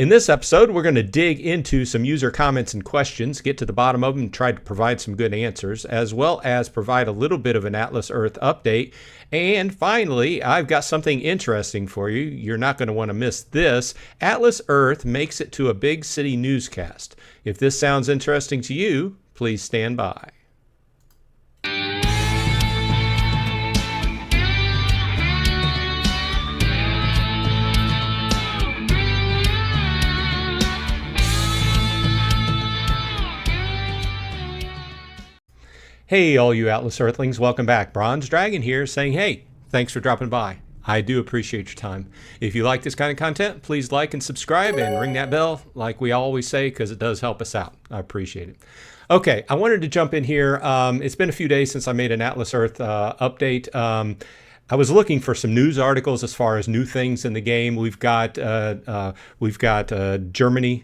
In this episode, we're going to dig into some user comments and questions, get to the bottom of them, and try to provide some good answers, as well as provide a little bit of an Atlas Earth update. And finally, I've got something interesting for you. You're not going to want to miss this. Atlas Earth makes it to a big city newscast. If this sounds interesting to you, please stand by. Hey, all you Atlas Earthlings, welcome back. Bronze Dragon here saying, hey, thanks for dropping by. I do appreciate your time. If you like this kind of content, please like and subscribe and ring that bell like we always say, because it does help us out. I appreciate it. Okay, I wanted to jump in here. It's been a few days since I made an Atlas Earth update. I was looking for some news articles as far as new things in the game. We've got Germany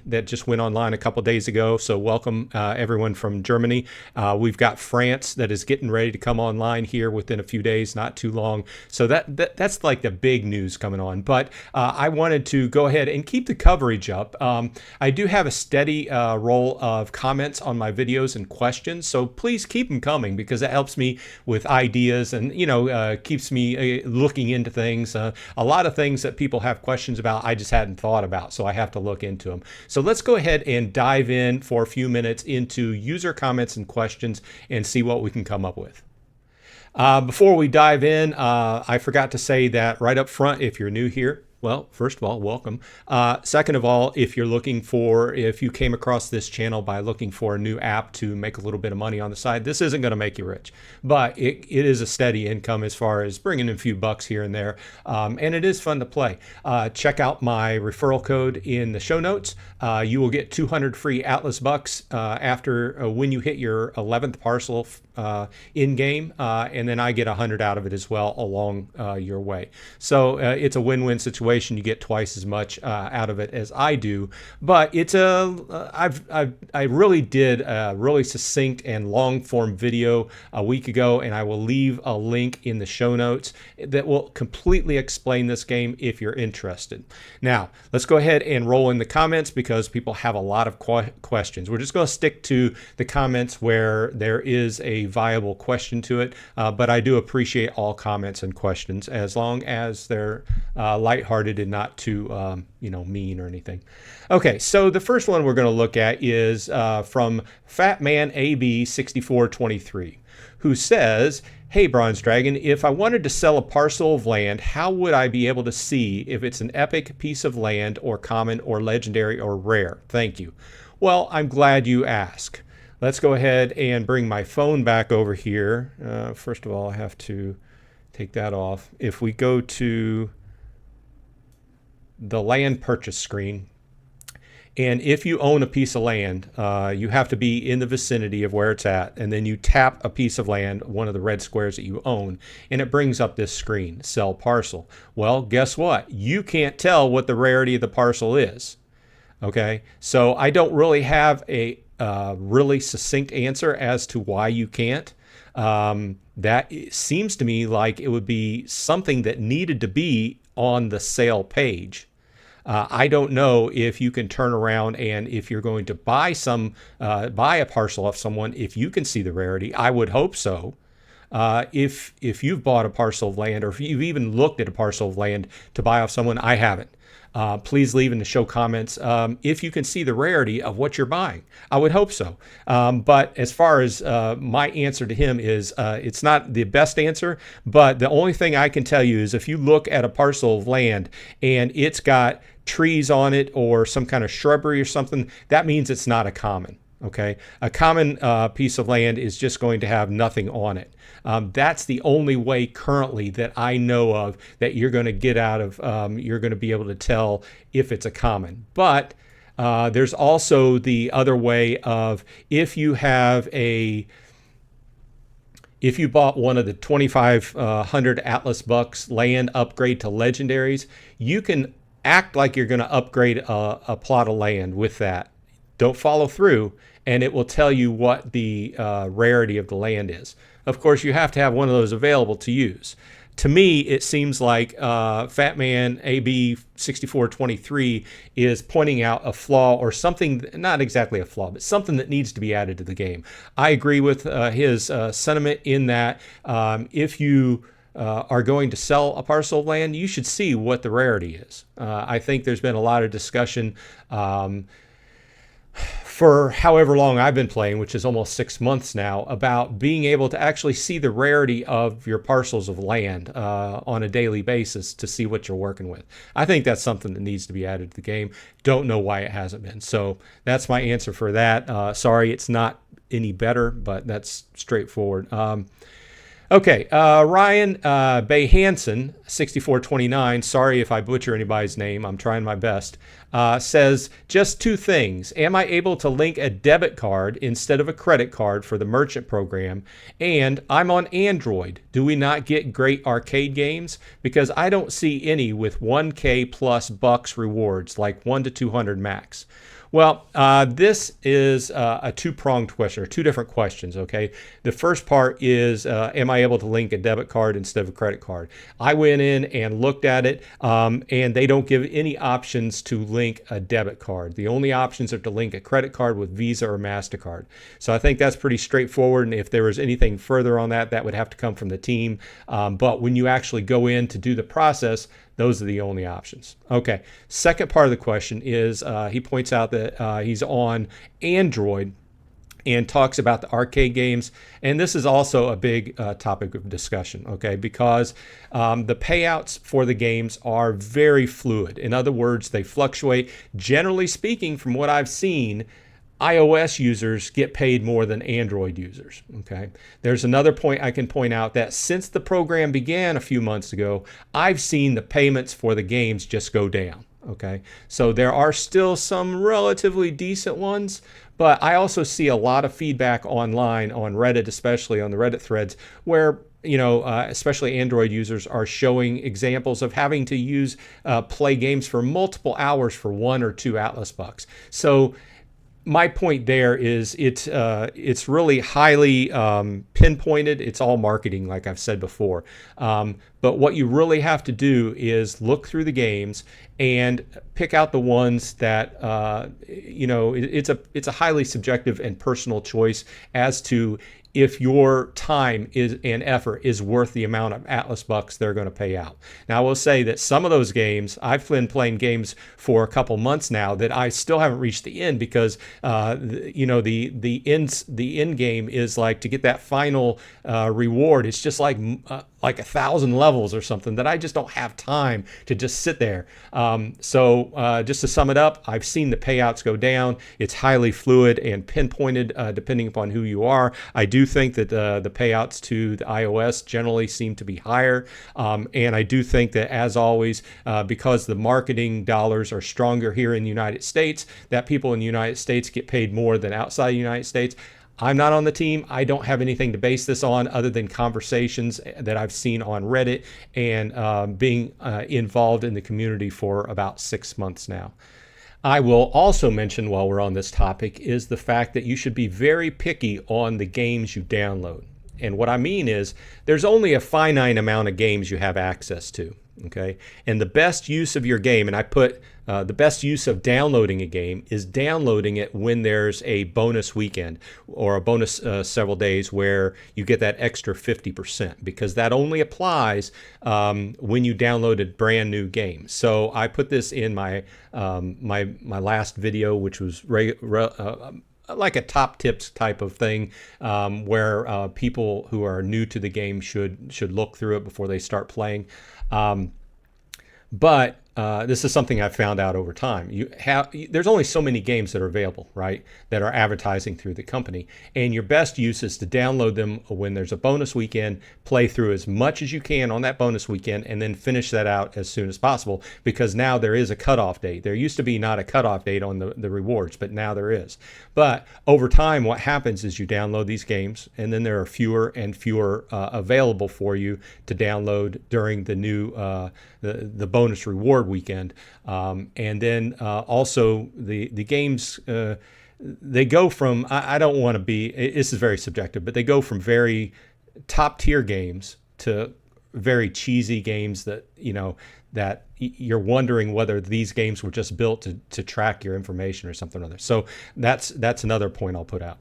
that just went online a couple days ago, so welcome everyone from Germany. We've got France that is getting ready to come online here within a few days, not too long. So that's like the big news coming on. But I wanted to go ahead and keep the coverage up. I do have a steady roll of comments on my videos and questions, so please keep them coming because it helps me with ideas and keeps me looking into things. A lot of things that people have questions about I just hadn't thought about, so I have to look into them. So let's go ahead and dive in for a few minutes into user comments and questions and see what we can come up with. Before we dive in, I forgot to say that right up front, if you're new here, well, first of all, welcome. Second of all, if you came across this channel by looking for a new app to make a little bit of money on the side, this isn't going to make you rich, but it is a steady income as far as bringing in a few bucks here and there. And it is fun to play. Check out my referral code in the show notes. You will get 200 free Atlas bucks after when you hit your 11th parcel in game, and then I get 100 out of it as well along your way. So it's a win-win situation. You get twice as much out of it as I do, but it's I really did a really succinct and long-form video a week ago, and I will leave a link in the show notes that will completely explain this game if you're interested. Now, let's go ahead and roll in the comments because people have a lot of questions. We're just going to stick to the comments where there is a viable question to it, but I do appreciate all comments and questions as long as they're lighthearted and not too mean or anything. Okay, so the first one we're going to look at is from FatmanAB6423, who says, hey Bronze Dragon, if I wanted to sell a parcel of land, how would I be able to see if it's an epic piece of land or common or legendary or rare? Thank you. Well, I'm glad you asked. Let's go ahead and bring my phone back over here. First of all, I have to take that off. If we go to the land purchase screen, and if you own a piece of land, you have to be in the vicinity of where it's at, and then you tap a piece of land, one of the red squares that you own, and it brings up this screen, sell parcel. Well, guess what? You can't tell what the rarity of the parcel is. Okay, so I don't really have a really succinct answer as to why you can't. That seems to me like it would be something that needed to be on the sale page. I don't know if you can turn around and if you're going to buy a parcel off someone, if you can see the rarity. I would hope so. If you've bought a parcel of land, or if you've even looked at a parcel of land to buy off someone, I haven't. Please leave in the show comments if you can see the rarity of what you're buying. I would hope so. But as far as my answer to him is, it's not the best answer, but the only thing I can tell you is if you look at a parcel of land and it's got trees on it or some kind of shrubbery or something, that means it's not a common. Okay, a common piece of land is just going to have nothing on it. That's the only way currently that I know of that you're going to get out of, you're going to be able to tell if it's a common. But there's also the other way of if you bought one of the 2,500 Atlas bucks land upgrade to legendaries, you can act like you're going to upgrade a plot of land with that. Don't follow through, and it will tell you what the rarity of the land is. Of course, you have to have one of those available to use. to me, it seems like Fatman AB 6423 is pointing out a flaw or something, not exactly a flaw, but something that needs to be added to the game. I agree with his sentiment in that if you are going to sell a parcel of land, you should see what the rarity is. I think there's been a lot of discussion for however long I've been playing, which is almost 6 months now, about being able to actually see the rarity of your parcels of land on a daily basis to see what you're working with. I think that's something that needs to be added to the game. Don't know why it hasn't been. So that's my answer for that. Sorry, it's not any better, but that's straightforward. Okay, Ryan Bay Hansen, 6429, sorry if I butcher anybody's name, I'm trying my best, says, just two things. Am I able to link a debit card instead of a credit card for the merchant program? And I'm on Android. Do we not get great arcade games? Because I don't see any with 1K plus bucks rewards, like 1 to 200 max. Well, this is a two-pronged question, or two different questions, okay? The first part is, am I able to link a debit card instead of a credit card? I went in and looked at it, and they don't give any options to link a debit card. The only options are to link a credit card with Visa or MasterCard. So I think that's pretty straightforward, and if there was anything further on that, that would have to come from the team. But when you actually go in to do the process, those are the only options. Okay, second part of the question is he points out that he's on Android and talks about the arcade games. And this is also a big topic of discussion, okay, because the payouts for the games are very fluid. In other words, they fluctuate. Generally speaking, from what I've seen, iOS users get paid more than Android users, okay? There's another point I can point out that since the program began a few months ago, I've seen the payments for the games just go down, okay? So there are still some relatively decent ones, but I also see a lot of feedback online, on Reddit, especially on the Reddit threads, where especially Android users are showing examples of having to use play games for multiple hours for 1 or 2 Atlas bucks. So my point there is it's really highly pinpointed. It's all marketing, like I've said before. But what you really have to do is look through the games and pick out the ones that it's a highly subjective and personal choice as to if your time is and effort is worth the amount of Atlas bucks they're going to pay out. Now, I will say that some of those games, I've been playing games for a couple months now that I still haven't reached the end because, the end game is like to get that final reward. It's just like 1,000 levels or something that I just don't have time to just sit there. So just to sum it up, I've seen the payouts go down. It's highly fluid and pinpointed depending upon who you are. I do think that the payouts to the iOS generally seem to be higher. And I do think that, as always, because the marketing dollars are stronger here in the United States, that people in the United States get paid more than outside the United States. I'm not on the team. I don't have anything to base this on other than conversations that I've seen on Reddit and being involved in the community for about 6 months now. I will also mention, while we're on this topic, is the fact that you should be very picky on the games you download. And what I mean is there's only a finite amount of games you have access to. Okay, and the best use of your game, and I put the best use of downloading a game is downloading it when there's a bonus weekend or a bonus several days where you get that extra 50%, because that only applies when you download a brand new game. So I put this in my my last video, which was like a top tips type of thing, where people who are new to the game should look through it before they start playing. But this is something I've found out over time. There's only so many games that are available, right, that are advertising through the company. And your best use is to download them when there's a bonus weekend, play through as much as you can on that bonus weekend, and then finish that out as soon as possible, because now there is a cutoff date. There used to be not a cutoff date on the rewards, but now there is. But over time, what happens is you download these games, and then there are fewer and fewer available for you to download during the new the bonus reward weekend. And then also the games, they go from, I don't want to be, this is very subjective, but they go from very top tier games to very cheesy games that, that you're wondering whether these games were just built to track your information or something or other. So that's another point I'll put out.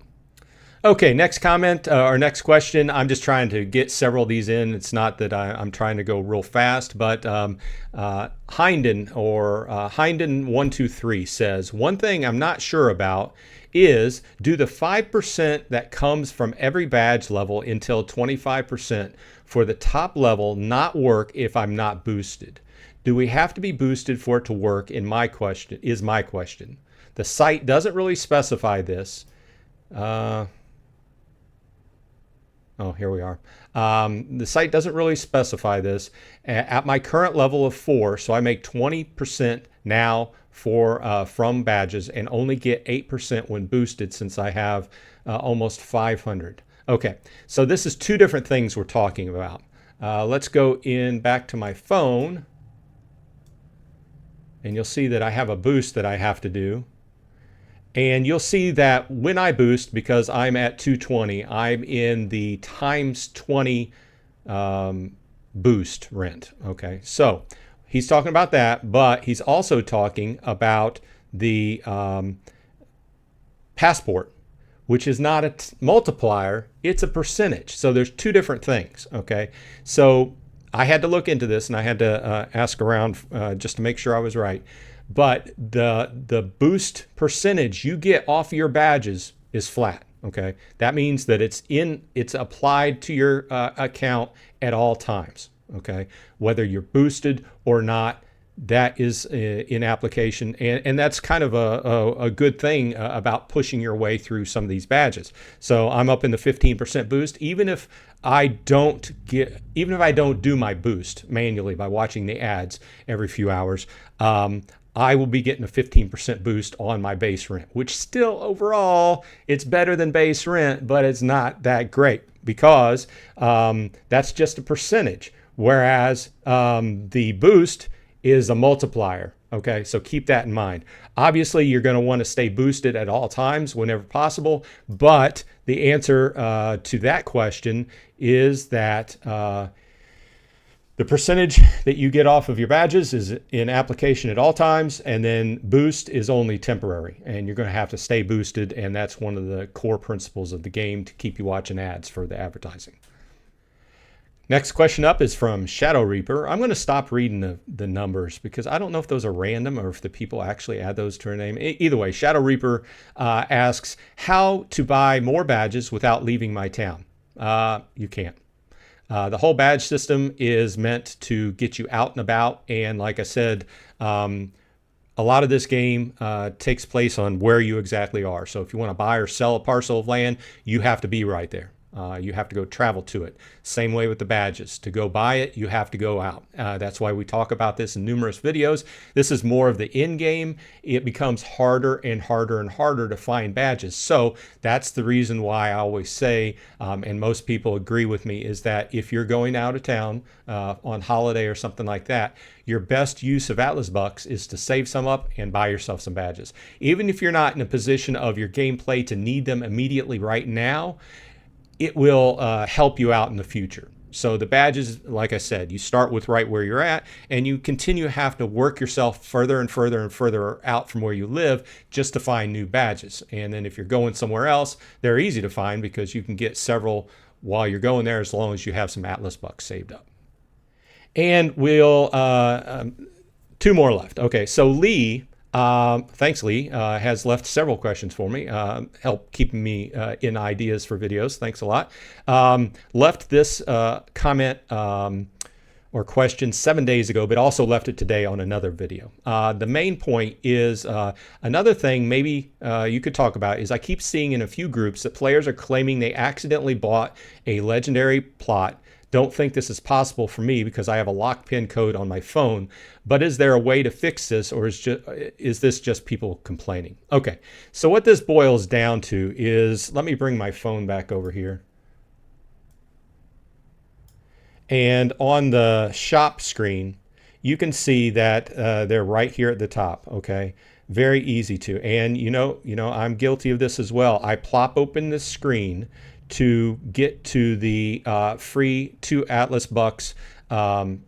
Okay, next comment or next question. I'm just trying to get several of these in. It's not that I'm trying to go real fast, but Hinden or Hinden123 says, one thing I'm not sure about is, do the 5% that comes from every badge level until 25% for the top level not work if I'm not boosted? Do we have to be boosted for it to work? My question. The site doesn't really specify this. Oh, here we are. The site doesn't really specify this. At my current level of 4, so I make 20% now from badges and only get 8% when boosted, since I have almost 500. Okay, so this is two different things we're talking about. Let's go in back to my phone, and you'll see that I have a boost that I have to do. And you'll see that when I boost, because I'm at 220, I'm in the times 20 boost rent. Okay, so he's talking about that, but he's also talking about the passport, which is not a multiplier, it's a percentage. So there's two different things. Okay, so I had to look into this, and I had to ask around just to make sure I was right. But the boost percentage you get off your badges is flat. Okay, that means that it's applied to your account at all times. Okay, whether you're boosted or not, that is in application, and that's kind of a good thing about pushing your way through some of these badges. So I'm up in the 15% boost, even if I don't do my boost manually by watching the ads every few hours. I will be getting a 15% boost on my base rent, which still overall, it's better than base rent, but it's not that great, because that's just a percentage. Whereas the boost is a multiplier. Okay, so keep that in mind. Obviously, you're going to want to stay boosted at all times whenever possible, but the answer to that question is that the percentage that you get off of your badges is in application at all times, and then boost is only temporary, and you're going to have to stay boosted, and that's one of the core principles of the game, to keep you watching ads for the advertising. Next question up is from Shadow Reaper. I'm going to stop reading the numbers, because I don't know if those are random or if the people actually add those to her name. Either way, Shadow Reaper asks how to buy more badges without leaving my town. You can't. The whole badge system is meant to get you out and about, and like I said, a lot of this game takes place on where you exactly are. So if you want to buy or sell a parcel of land, you have to be right there. You have to go travel to it. Same way with the badges. To go buy it, you have to go out. That's why we talk about this in numerous videos. This is more of the end game. It becomes harder and harder and harder to find badges. So that's the reason why I always say, and most people agree with me, is that if you're going out of town on holiday or something like that, your best use of Atlas Bucks is to save some up and buy yourself some badges. Even if you're not in a position of your gameplay to need them immediately right now, it will help you out in the future. So the badges, like I said, you start with right where you're at, and you continue to have to work yourself further and further and further out from where you live just to find new badges. And then if you're going somewhere else, they're easy to find, because you can get several while you're going there, as long as you have some Atlas Bucks saved up. And we'll two more left. Okay, so Lee, thanks Lee, has left several questions for me, help keeping me in ideas for videos. Thanks a lot. Left this comment or question 7 days ago, but also left it today on another video. The main point is another thing maybe you could talk about is I keep seeing in a few groups that players are claiming they accidentally bought a legendary plot. Don't think this is possible for me because I have a lock pin code on my phone, but is there a way to fix this, or is this just people complaining? Okay, so what this boils down to is, let me bring my phone back over here. And on the shop screen, you can see that they're right here at the top, okay? Very easy to, and you know, I'm guilty of this as well. I plop open this screen to get to the free 2 Atlas Bucks to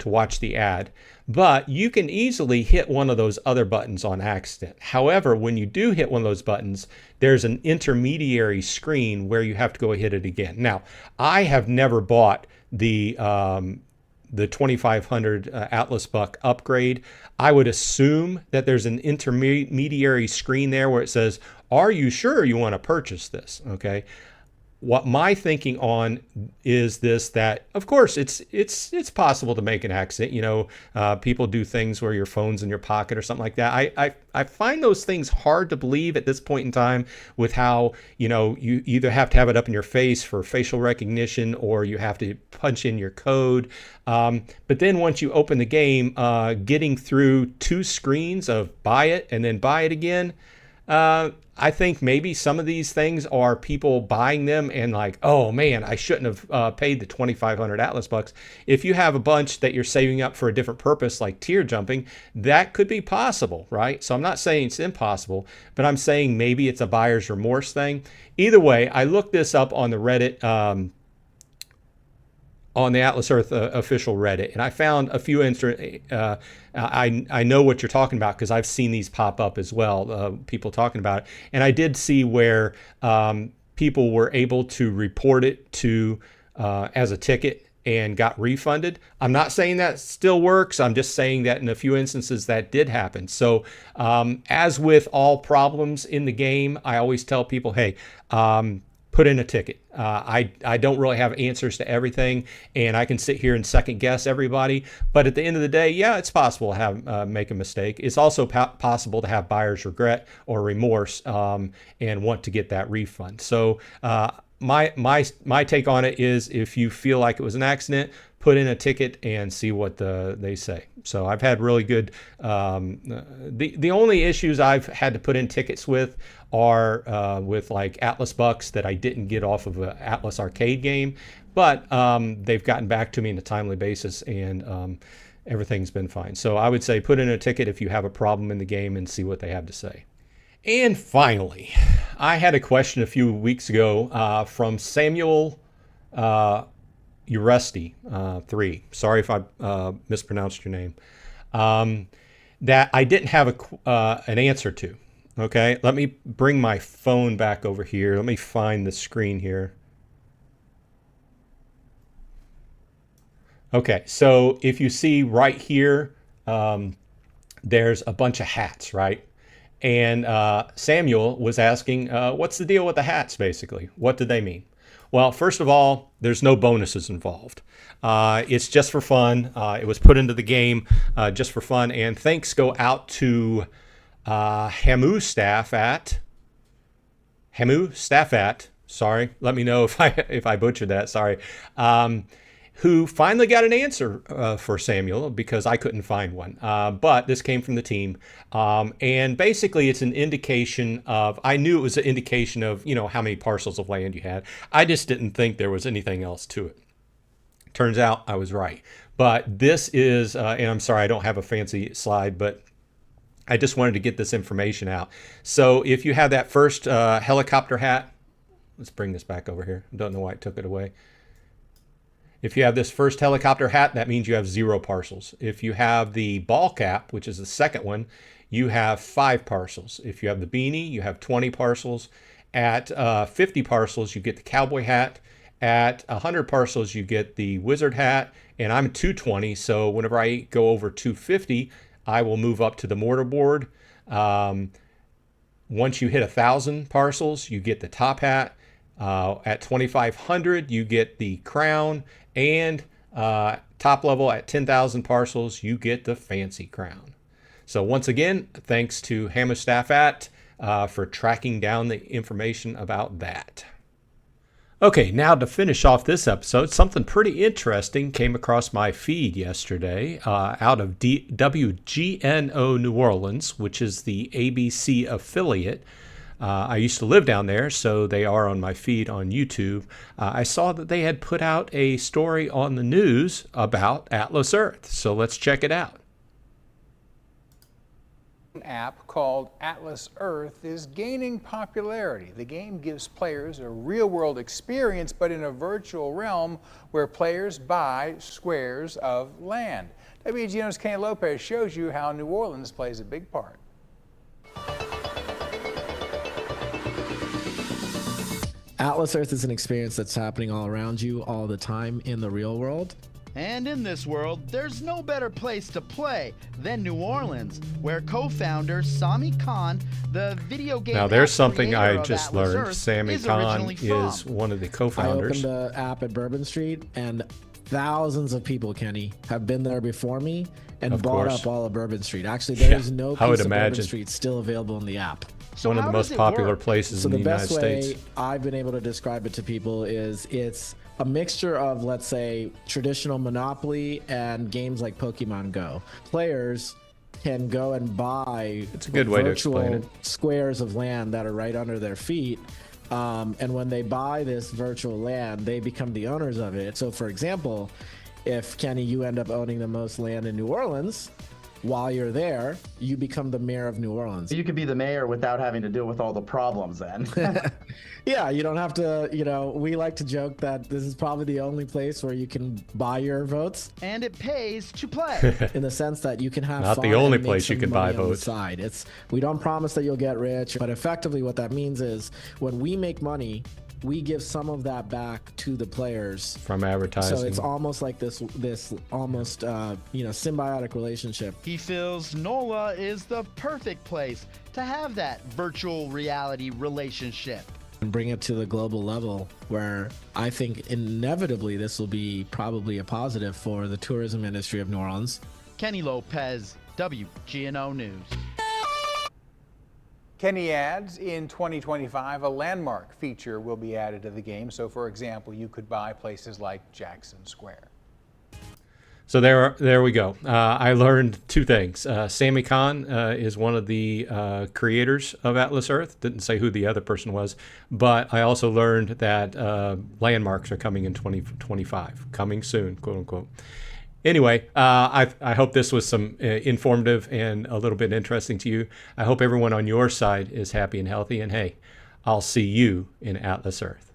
watch the ad. But you can easily hit one of those other buttons on accident. However, when you do hit one of those buttons, there's an intermediary screen where you have to go hit it again. Now, I have never bought the 2500 Atlas Buck upgrade. I would assume that there's an intermediary screen there where it says, "Are you sure you want to purchase this?" Okay. What my thinking on is this, that of course it's possible to make an accident. People do things where your phone's in your pocket or something like that. I find those things hard to believe at this point in time, with how you either have to have it up in your face for facial recognition, or you have to punch in your code. But then once you open the game, getting through two screens of buy it and then buy it again, I think maybe some of these things are people buying them and like, oh man, I shouldn't have paid the 2,500 Atlas bucks. If you have a bunch that you're saving up for a different purpose, like tier jumping, that could be possible, right? So I'm not saying it's impossible, but I'm saying maybe it's a buyer's remorse thing. Either way, I looked this up on the Reddit, on the Atlas Earth official Reddit, and I found a few I know what you're talking about because I've seen these pop up as well, people talking about it. And I did see where people were able to report it to as a ticket and got refunded. I'm not saying that still works. I'm just saying that in a few instances that did happen. So as with all problems in the game, I always tell people, hey, put in a ticket. I don't really have answers to everything, and I can sit here and second guess everybody. But at the end of the day, yeah, it's possible to have make a mistake. It's also possible to have buyer's regret or remorse and want to get that refund. So my take on it is, if you feel like it was an accident, put in a ticket and see what they say. So I've had really good. The only issues I've had to put in tickets with are with like Atlas bucks that I didn't get off of an Atlas arcade game, but they've gotten back to me on a timely basis, and everything's been fine. So I would say put in a ticket if you have a problem in the game and see what they have to say. And finally, I had a question a few weeks ago from Samuel Uresti 3. Sorry if I mispronounced your name. That I didn't have an answer to. Okay, let me bring my phone back over here. Let me find the screen here. Okay, so if you see right here, there's a bunch of hats, right? And Samuel was asking, what's the deal with the hats, basically? What do they mean? Well, first of all, there's no bonuses involved. It's just for fun. It was put into the game just for fun. And thanks go out to Hamu Staffat. Sorry, let me know if I butchered that. Sorry. Who finally got an answer for Samuel, because I couldn't find one. But this came from the team. And basically it's an indication of, I knew it was an indication of, how many parcels of land you had. I just didn't think there was anything else to it. Turns out I was right. But this is, and I'm sorry, I don't have a fancy slide, but I just wanted to get this information out. So if you have that first helicopter hat, let's bring this back over here. I don't know why I took it away. If you have this first helicopter hat, that means you have 0 parcels. If you have the ball cap, which is the second one, you have 5 parcels. If you have the beanie, you have 20 parcels. At 50 parcels, you get the cowboy hat. At 100 parcels, you get the wizard hat. And I'm 220, so whenever I go over 250, I will move up to the mortarboard. Once you hit 1,000 parcels, you get the top hat. At 2,500, you get the crown, and top level at 10,000 parcels, you get the fancy crown. So once again, thanks to Hamu Staffat for tracking down the information about that. Okay, now to finish off this episode, something pretty interesting came across my feed yesterday out of WGNO New Orleans, which is the ABC affiliate. I used to live down there, so they are on my feed on YouTube. I saw that they had put out a story on the news about Atlas Earth, so let's check it out. App called Atlas Earth is gaining popularity. The game gives players a real-world experience, but in a virtual realm where players buy squares of land. WGN's Kenny Lopez shows you how New Orleans plays a big part. Atlas Earth is an experience that's happening all around you all the time in the real world. And in this world, there's no better place to play than New Orleans, where co-founder Sami Khan, the video game Now, there's something creator I of just Atlas learned. Earth, Sami is Khan originally from. is one of the I co-founders. opened the app at Bourbon Street, and thousands of people, Kenny, have been there before me and Of bought course. up all of Bourbon Street. Actually, there's no I would piece of Bourbon imagine. Street still available in the app. So One of the how most does it popular work? places So in the the best United way States. I've been able to describe it to people is it's a mixture of, let's say, traditional Monopoly and games like Pokemon Go. Players can go and buy It's a good way to explain virtual it. squares of land that are right under their feet. And when they buy this virtual land, they become the owners of it. So, for example, if, Kenny, you end up owning the most land in New Orleans, while you're there, you become the mayor of New Orleans. You could be the mayor without having to deal with all the problems then. Yeah, you don't have to, we like to joke that this is probably the only place where you can buy your votes, And it pays to play. in the sense that you can have Not fun the only and make place you some can buy money on the votes. side. We don't promise that you'll get rich, but effectively what that means is when we make money, we give some of that back to the players. From advertising. So it's almost like this almost symbiotic relationship. He feels NOLA is the perfect place to have that virtual reality relationship. And bring it to the global level, where I think inevitably this will be probably a positive for the tourism industry of New Orleans. Kenny Lopez, WGNO News. Kenny adds, in 2025, a landmark feature will be added to the game. So, for example, you could buy places like Jackson Square. So there we go. I learned two things. Sami Khan is one of the creators of Atlas Earth. Didn't say who the other person was, but I also learned that landmarks are coming in 2025, coming soon, quote unquote. Anyway, I hope this was some informative and a little bit interesting to you. I hope everyone on your side is happy and healthy. And hey, I'll see you in Atlas Earth.